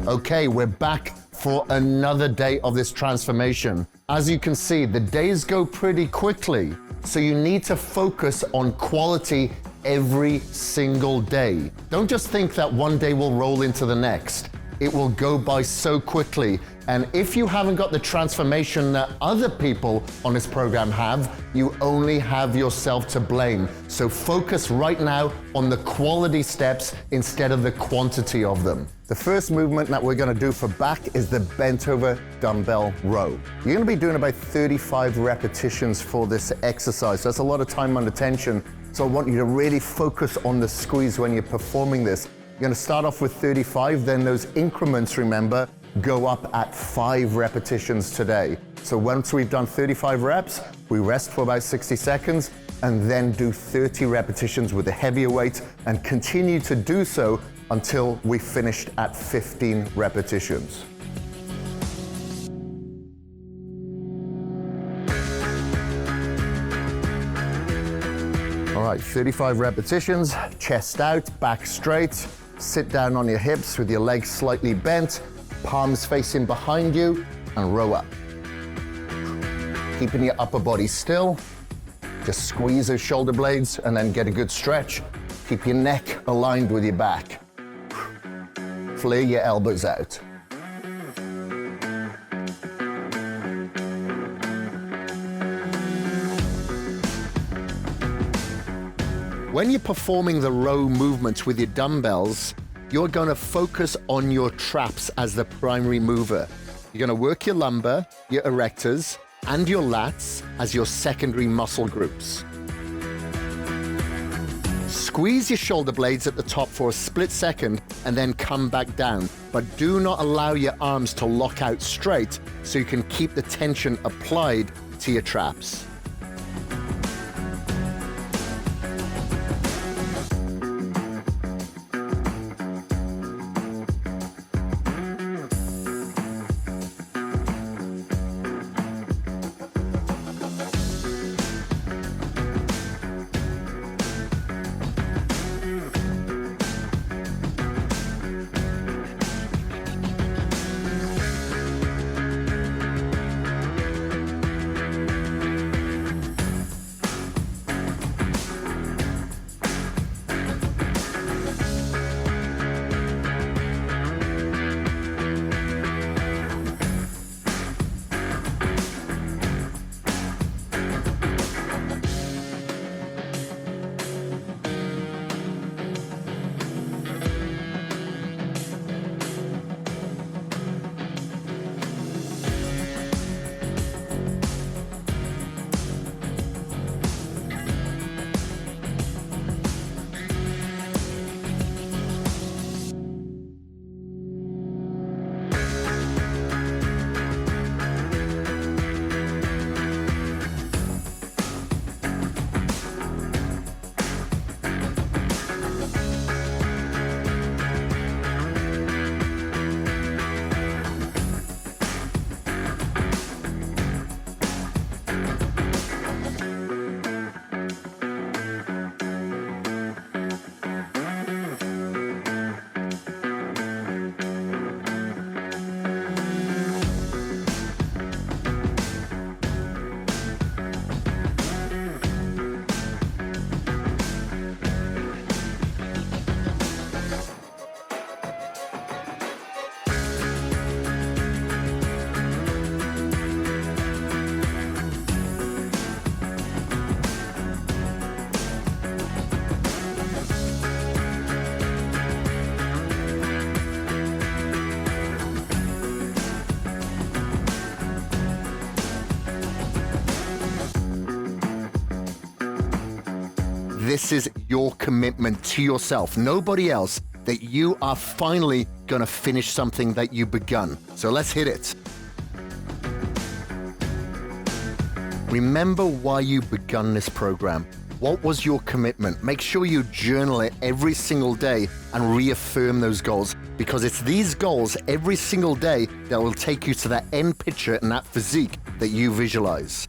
Okay, we're back for another day of this transformation. As you can see, the days go pretty quickly, so you need to focus on quality every single day. Don't just think that one day will roll into the next. It will go by so quickly. And if you haven't got the transformation that other people on this program have, you only have yourself to blame. So focus right now on the quality steps instead of the quantity of them. The first movement that we're gonna do for back is the bent over dumbbell row. You're gonna be doing about 35 repetitions for this exercise. So that's a lot of time under tension. So I want you to really focus on the squeeze when you're performing this. You're gonna start off with 35, then those increments, remember, go up at 5 repetitions today. So once we've done 35 reps, we rest for about 60 seconds and then do 30 repetitions with a heavier weight and continue to do so until we finished at 15 repetitions. All right, 35 repetitions, chest out, back straight. Sit down on your hips with your legs slightly bent, palms facing behind you, and row up. Keeping your upper body still. Just squeeze those shoulder blades and then get a good stretch. Keep your neck aligned with your back. Flare your elbows out. When you're performing the row movements with your dumbbells, you're gonna focus on your traps as the primary mover. You're gonna work your lumbar, your erectors, and your lats as your secondary muscle groups. Squeeze your shoulder blades at the top for a split second and then come back down. But do not allow your arms to lock out straight so you can keep the tension applied to your traps. This is your commitment to yourself, nobody else, that you are finally gonna finish something that you begun. So let's hit it. Remember why you begun this program. What was your commitment? Make sure you journal it every single day and reaffirm those goals, because it's these goals every single day that will take you to that end picture and that physique that you visualize.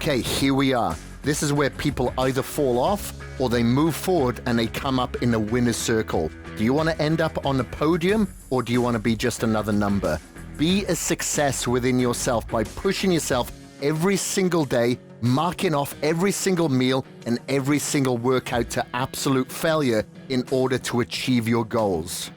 Okay, here we are. This is where people either fall off or they move forward and they come up in a winner's circle. Do you want to end up on the podium or do you want to be just another number? Be a success within yourself by pushing yourself every single day, marking off every single meal and every single workout to absolute failure in order to achieve your goals.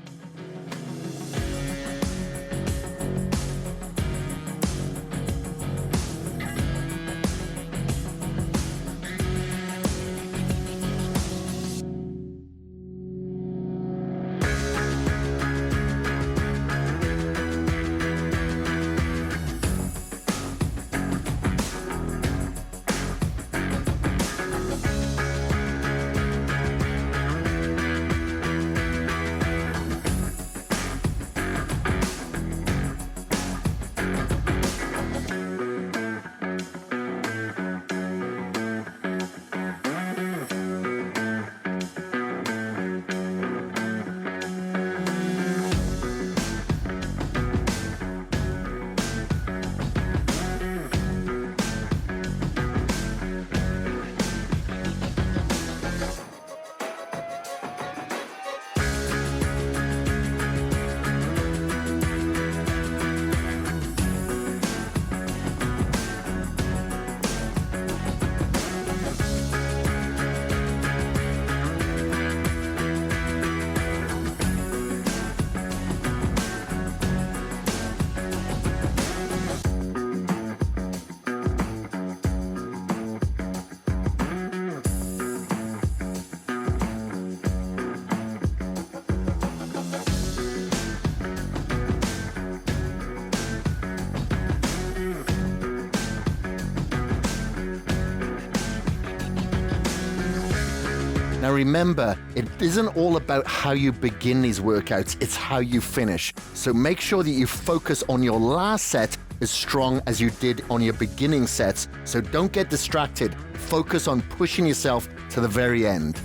Now remember, it isn't all about how you begin these workouts, it's how you finish. So make sure that you focus on your last set as strong as you did on your beginning sets. So don't get distracted. Focus on pushing yourself to the very end.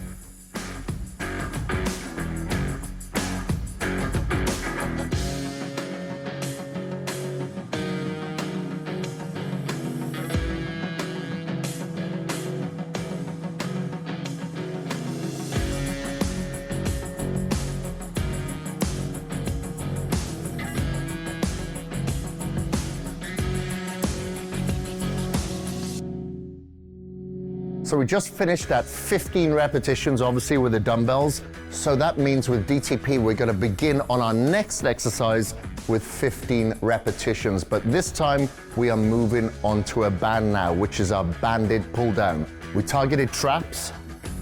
So we just finished at 15 repetitions, obviously, with the dumbbells. So that means with DTP, we're going to begin on our next exercise with 15 repetitions. But this time, we are moving onto a band now, which is our banded pull down. We targeted traps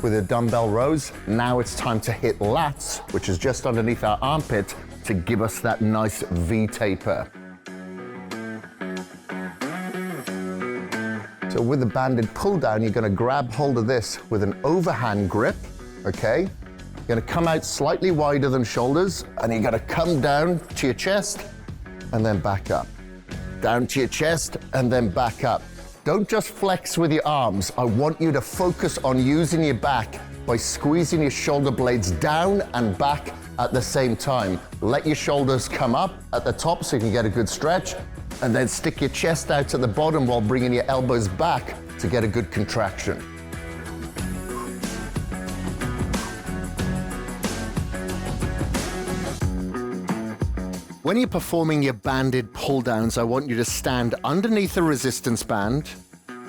with the dumbbell rows. Now it's time to hit lats, which is just underneath our armpit, to give us that nice V taper. So with the banded pull down, you're gonna grab hold of this with an overhand grip, okay? You're gonna come out slightly wider than shoulders, and you're gonna come down to your chest and then back up. Down to your chest and then back up. Don't just flex with your arms. I want you to focus on using your back by squeezing your shoulder blades down and back at the same time. Let your shoulders come up at the top so you can get a good stretch, and then stick your chest out to the bottom while bringing your elbows back to get a good contraction. When you're performing your banded pull downs, I want you to stand underneath the resistance band.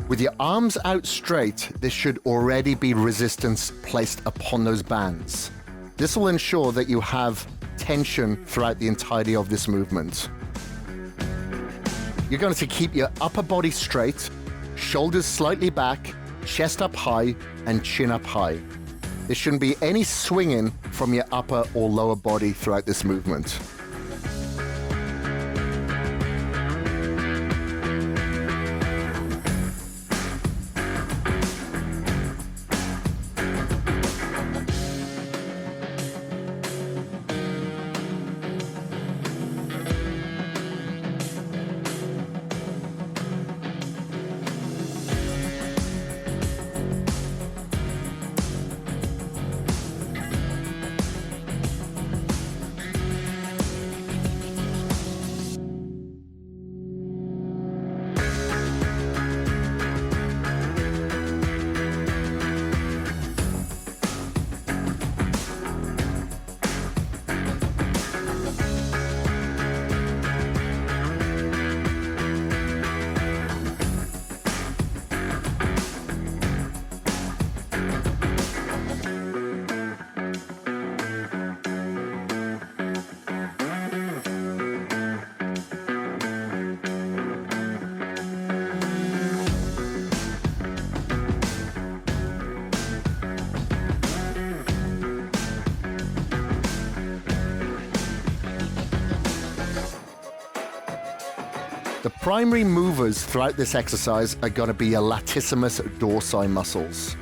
With your arms out straight, there should already be resistance placed upon those bands. This will ensure that you have tension throughout the entirety of this movement. You're going to keep your upper body straight, shoulders slightly back, chest up high, and chin up high. There shouldn't be any swinging from your upper or lower body throughout this movement. The primary movers throughout this exercise are going to be your latissimus dorsi muscles.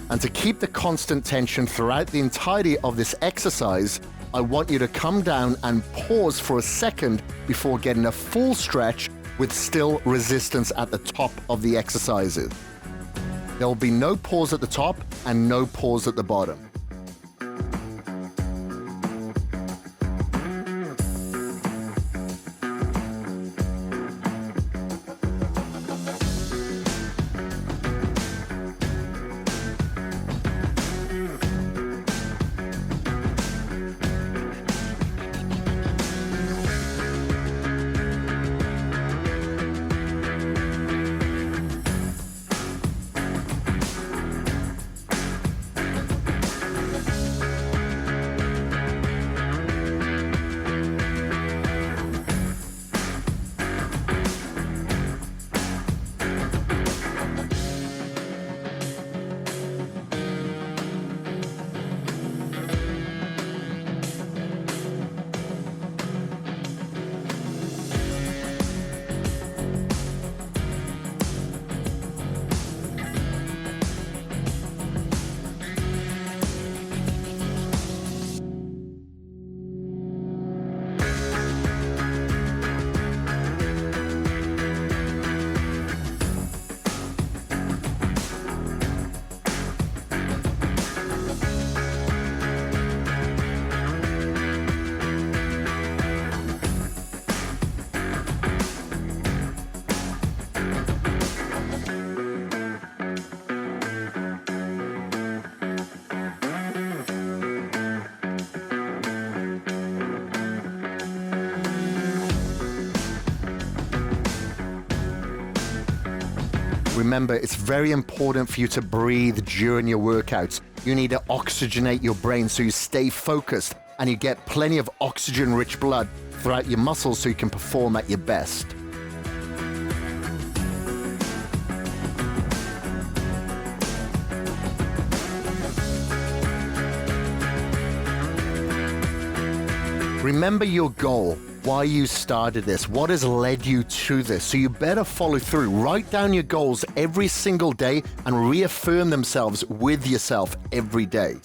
And to keep the constant tension throughout the entirety of this exercise, I want you to come down and pause for a second before getting a full stretch with still resistance at the top of the exercises. There will be no pause at the top and no pause at the bottom. Remember, it's very important for you to breathe during your workouts. You need to oxygenate your brain so you stay focused and you get plenty of oxygen-rich blood throughout your muscles so you can perform at your best. Remember your goal, why you started this, what has led you to this. So you better follow through. Write down your goals every single day and reaffirm themselves with yourself every day.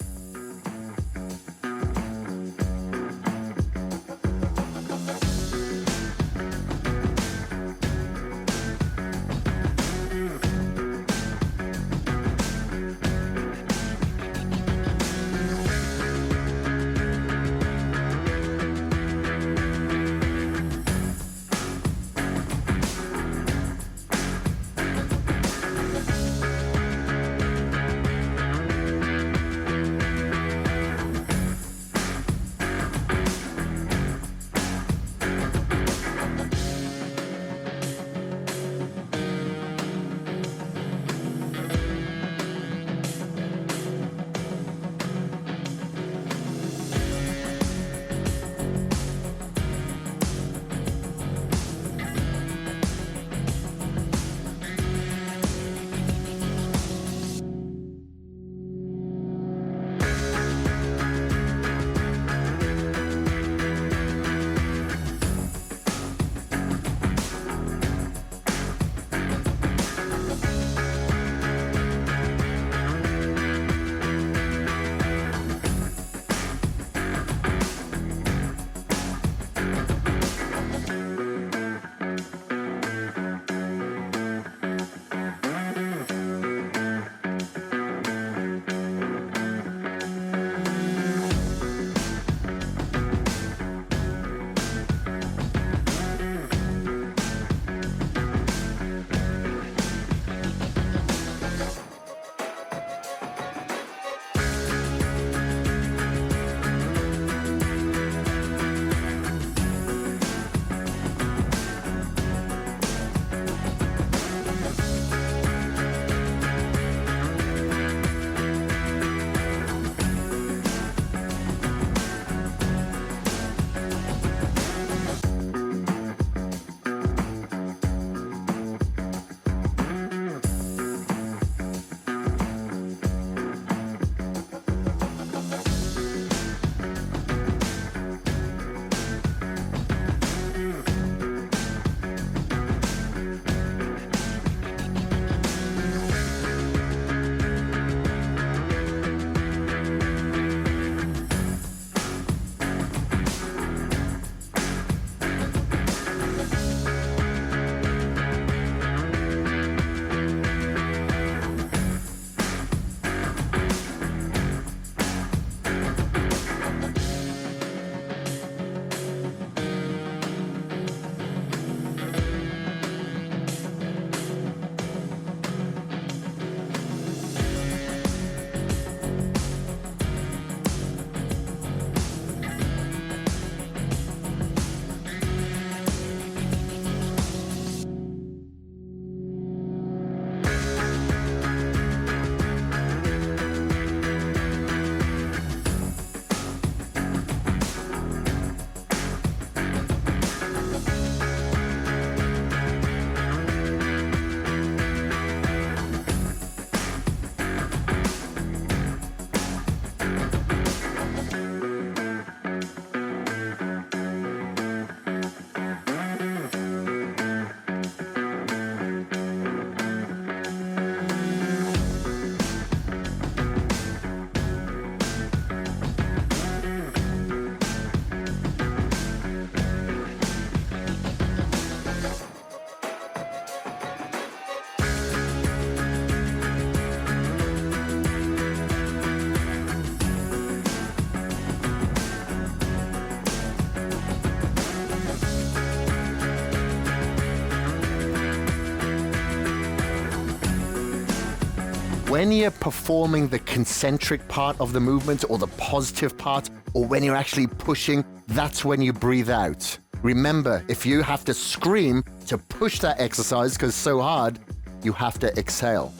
when you're performing the concentric part of the movement or the positive part, or when you're actually pushing, that's when you breathe out. Remember, if you have to scream to push that exercise because it's so hard, you have to exhale.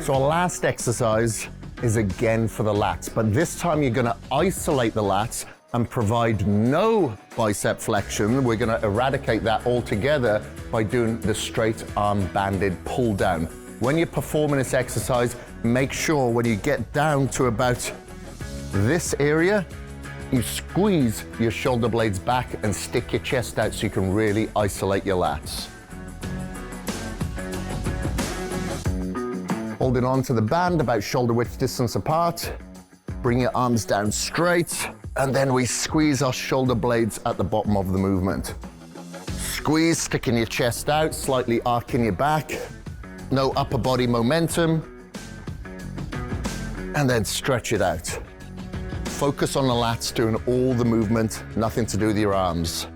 So our last exercise is again for the lats, but this time you're gonna isolate the lats and provide no bicep flexion. We're gonna eradicate that altogether by doing the straight arm banded pull down. When you're performing this exercise, make sure when you get down to about this area, you squeeze your shoulder blades back and stick your chest out so you can really isolate your lats. Holding on to the band about shoulder width distance apart. Bring your arms down straight, and then we squeeze our shoulder blades at the bottom of the movement. Squeeze, sticking your chest out, slightly arcing your back. No upper body momentum. And then stretch it out. Focus on the lats doing all the movement, nothing to do with your arms.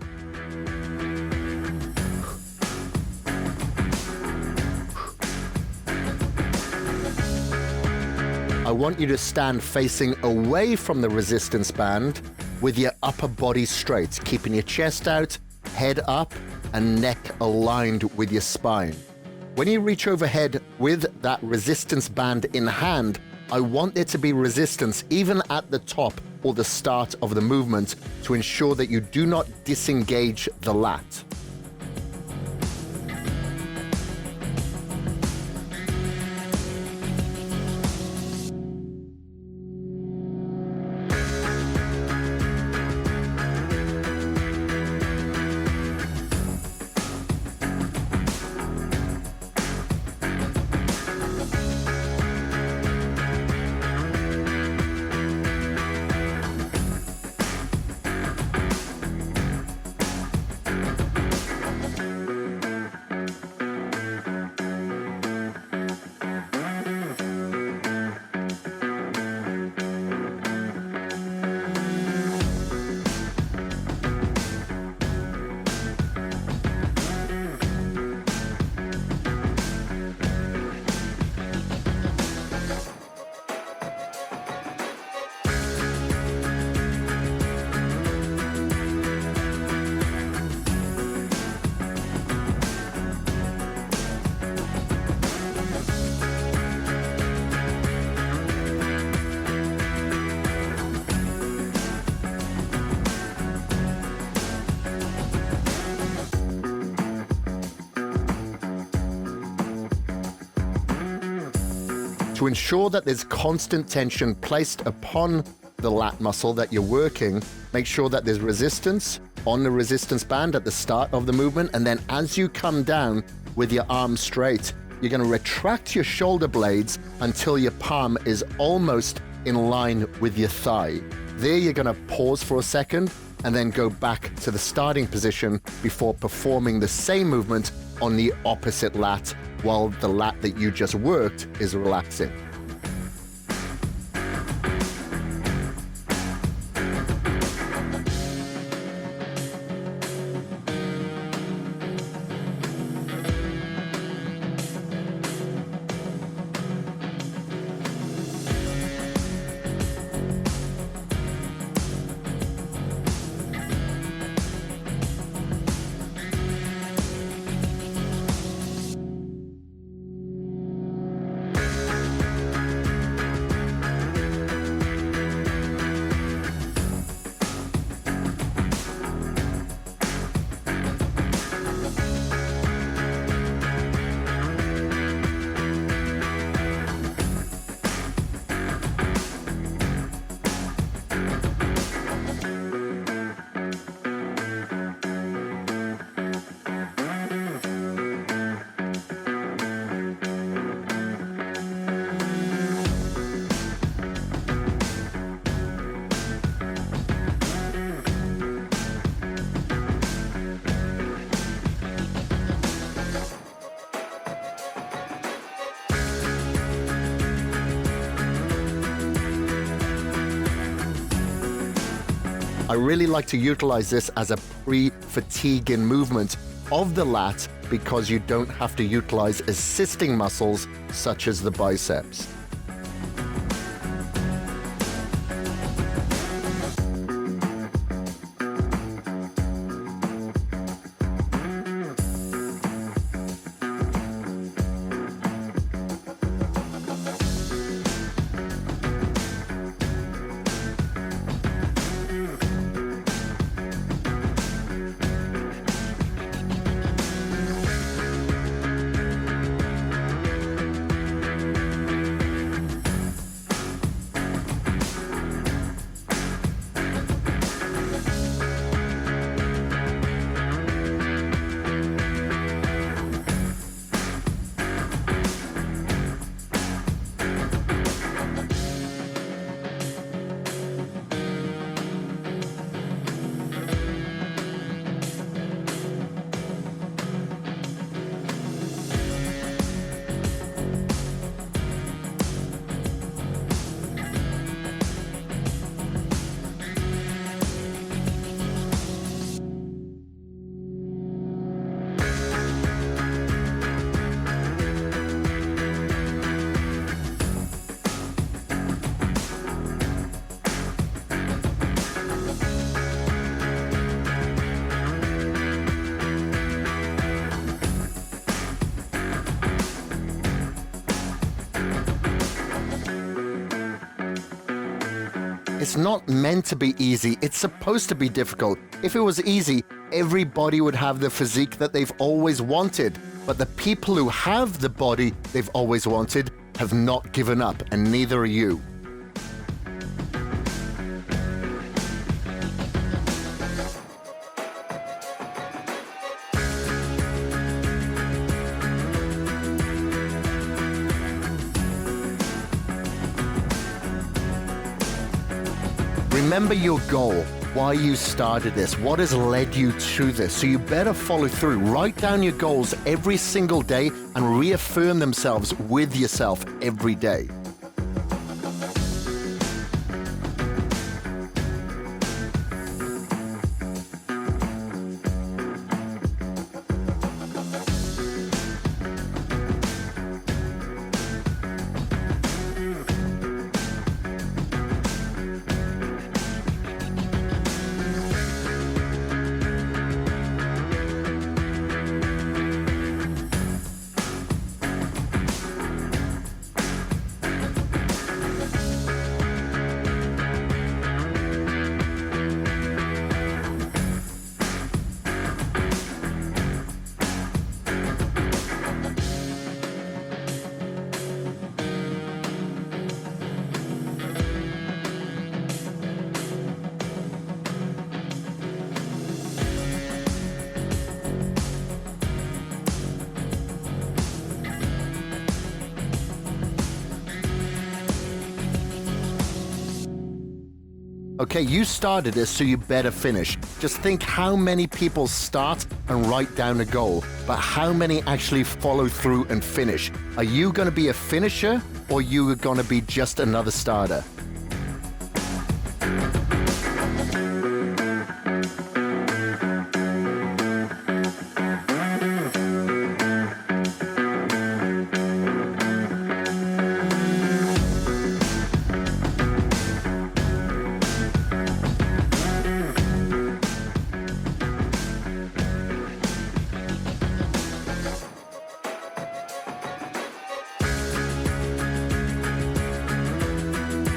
I want you to stand facing away from the resistance band with your upper body straight, keeping your chest out, head up, and neck aligned with your spine. When you reach overhead with that resistance band in hand, I want there to be resistance even at the top or the start of the movement to ensure that you do not disengage the lat. To ensure that there's constant tension placed upon the lat muscle that you're working, make sure that there's resistance on the resistance band at the start of the movement, and then as you come down with your arms straight, you're going to retract your shoulder blades until your palm is almost in line with your thigh. There you're going to pause for a second and then go back to the starting position before performing the same movement on the opposite lat while the lat that you just worked is relaxing. I really like to utilize this as a pre-fatiguing movement of the lat because you don't have to utilize assisting muscles such as the biceps. It's not meant to be easy, it's supposed to be difficult. If it was easy, everybody would have the physique that they've always wanted. But the people who have the body they've always wanted have not given up, and neither are you. Remember your goal, why you started this, what has led you to this. So you better follow through. Write down your goals every single day and reaffirm themselves with yourself every day. Okay, you started this, so you better finish. Just think how many people start and write down a goal, but how many actually follow through and finish? Are you going to be a finisher, or you are going to be just another starter?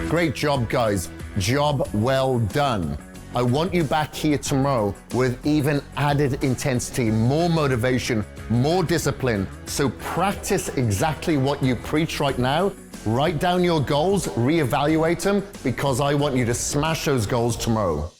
Great job, guys. Job well done. I want you back here tomorrow with even added intensity, more motivation, more discipline. So practice exactly what you preach right now. Write down your goals, reevaluate them, because I want you to smash those goals tomorrow.